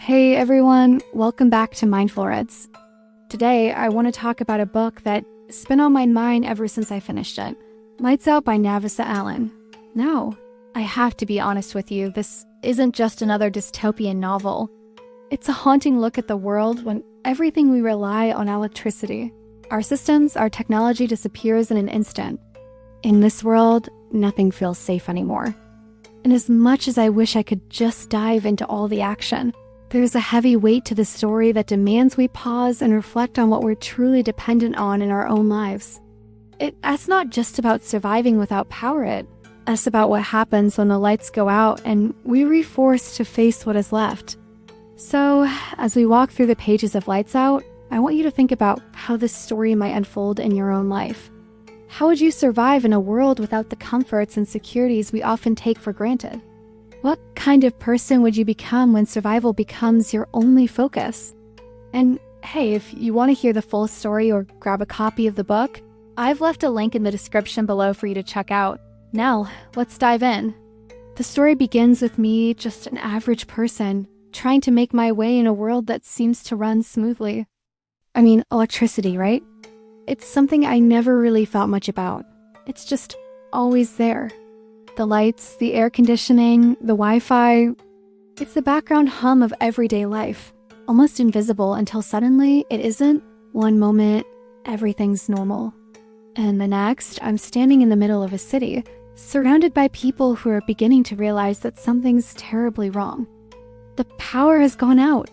Hey everyone, welcome back to Mindful Reads. Today, I want to talk about a book that's been on my mind ever since I finished it. Lights Out by Navessa Allen. Now, I have to be honest with you, this isn't just another dystopian novel. It's a haunting look at the world when everything we rely on electricity. Our systems, our technology disappears in an instant. In this world, nothing feels safe anymore. And as much as I wish I could just dive into all the action, there's a heavy weight to the story that demands we pause and reflect on what we're truly dependent on in our own lives. That's not just about surviving without power, it's about what happens when the lights go out and we're forced to face what is left. So, as we walk through the pages of Lights Out, I want you to think about how this story might unfold in your own life. How would you survive in a world without the comforts and securities we often take for granted? What kind of person would you become when survival becomes your only focus? And hey, if you want to hear the full story or grab a copy of the book, I've left a link in the description below for you to check out. Now, let's dive in. The story begins with me, just an average person, trying to make my way in a world that seems to run smoothly. I mean, electricity, right? It's something I never really thought much about. It's just always there. The lights, the air conditioning, the Wi-Fi. It's the background hum of everyday life, almost invisible until suddenly it isn't. One moment, everything's normal. And the next, I'm standing in the middle of a city, surrounded by people who are beginning to realize that something's terribly wrong. The power has gone out.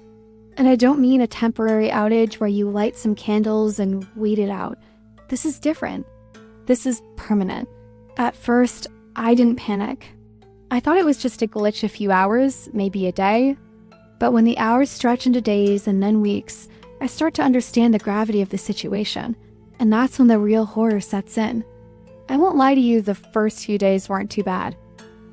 And I don't mean a temporary outage where you light some candles and wait it out. This is different. This is permanent. At first, I didn't panic. I thought it was just a glitch a few hours, maybe a day. But when the hours stretch into days and then weeks, I start to understand the gravity of the situation. And that's when the real horror sets in. I won't lie to you, the first few days weren't too bad.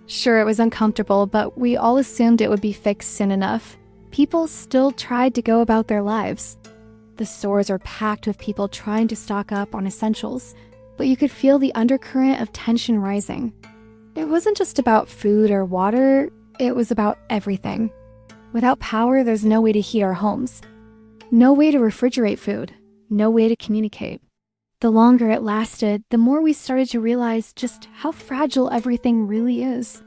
Sure, it was uncomfortable, but we all assumed it would be fixed soon enough. People still tried to go about their lives. The stores are packed with people trying to stock up on essentials, but you could feel the undercurrent of tension rising. It wasn't just about food or water, it was about everything. Without power, there's no way to heat our homes. No way to refrigerate food. No way to communicate. The longer it lasted, the more we started to realize just how fragile everything really is.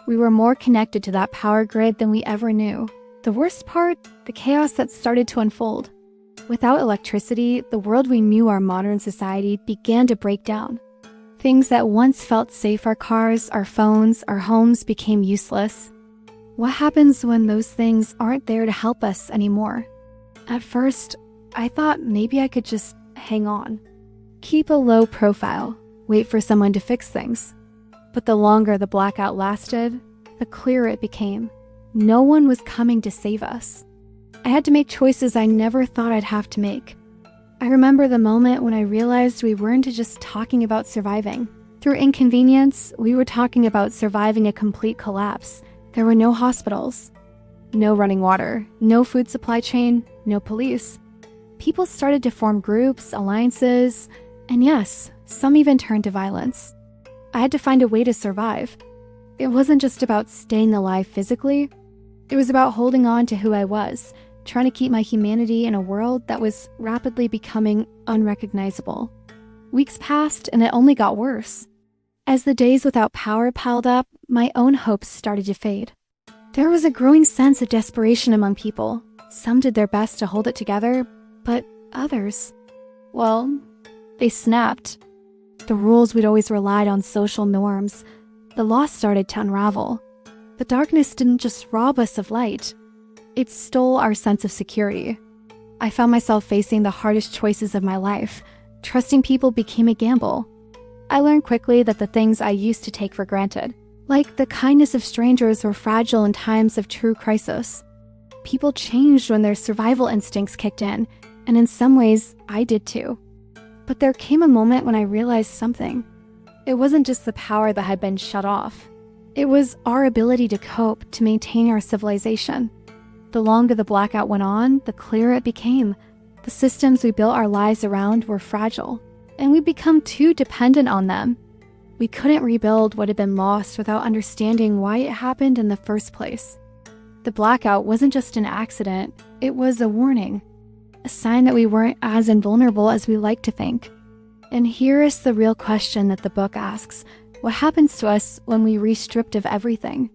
We were more connected to that power grid than we ever knew. The worst part, the chaos that started to unfold. Without electricity, the world we knew, our modern society, began to break down. Things that once felt safe, our cars, our phones, our homes, became useless. What happens when those things aren't there to help us anymore? At first, I thought maybe I could just hang on. Keep a low profile, wait for someone to fix things. But the longer the blackout lasted, the clearer it became. No one was coming to save us. I had to make choices I never thought I'd have to make. I remember the moment when I realized we weren't just talking about surviving. Through inconvenience, we were talking about surviving a complete collapse. There were no hospitals, no running water, no food supply chain, no police. People started to form groups, alliances, and yes, some even turned to violence. I had to find a way to survive. It wasn't just about staying alive physically. It was about holding on to who I was, trying to keep my humanity in a world that was rapidly becoming unrecognizable. Weeks passed, and it only got worse. As the days without power piled up, my own hopes started to fade. There was a growing sense of desperation among people. Some did their best to hold it together, but others, well, they snapped. The rules we'd always relied on, social norms, the law started to unravel. The darkness didn't just rob us of light. It stole our sense of security. I found myself facing the hardest choices of my life. Trusting people became a gamble. I learned quickly that the things I used to take for granted, like the kindness of strangers, were fragile in times of true crisis. People changed when their survival instincts kicked in, and in some ways, I did too. But there came a moment when I realized something. It wasn't just the power that had been shut off. It was our ability to cope, to maintain our civilization. The longer the blackout went on, the clearer it became. The systems we built our lives around were fragile, and we'd become too dependent on them. We couldn't rebuild what had been lost without understanding why it happened in the first place. The blackout wasn't just an accident, it was a warning, a sign that we weren't as invulnerable as we like to think. And here is the real question that the book asks. What happens to us when we re-stripped of everything?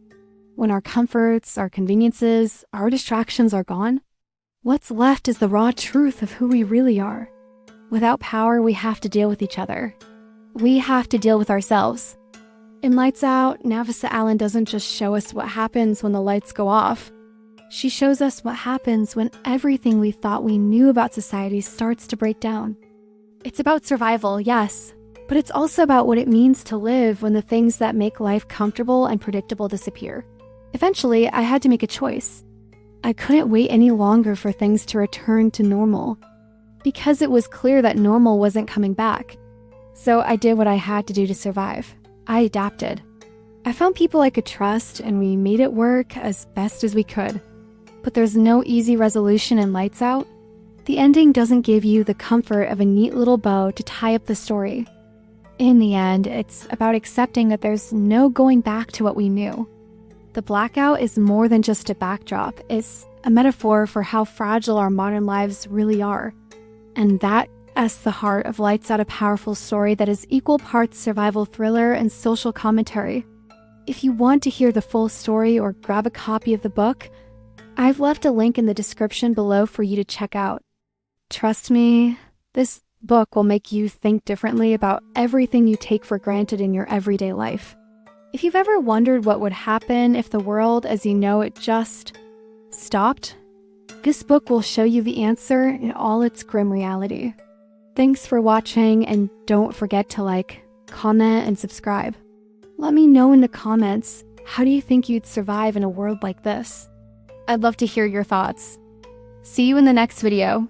When our comforts, our conveniences, our distractions are gone? What's left is the raw truth of who we really are. Without power, we have to deal with each other. We have to deal with ourselves. In Lights Out, Navessa Allen doesn't just show us what happens when the lights go off. She shows us what happens when everything we thought we knew about society starts to break down. It's about survival, yes, but it's also about what it means to live when the things that make life comfortable and predictable disappear. Eventually, I had to make a choice. I couldn't wait any longer for things to return to normal, because it was clear that normal wasn't coming back. So I did what I had to do to survive. I adapted. I found people I could trust, and we made it work as best as we could. But there's no easy resolution in Lights Out. The ending doesn't give you the comfort of a neat little bow to tie up the story. In the end, it's about accepting that there's no going back to what we knew. The blackout is more than just a backdrop. It's a metaphor for how fragile our modern lives really are. And that's the heart of Lights Out, a powerful story that is equal parts survival thriller and social commentary. If you want to hear the full story or grab a copy of the book, I've left a link in the description below for you to check out. Trust me, this book will make you think differently about everything you take for granted in your everyday life. If you've ever wondered what would happen if the world as you know it just stopped, this book will show you the answer in all its grim reality. Thanks for watching, and don't forget to like, comment, and subscribe. Let me know in the comments, how do you think you'd survive in a world like this? I'd love to hear your thoughts. See you in the next video.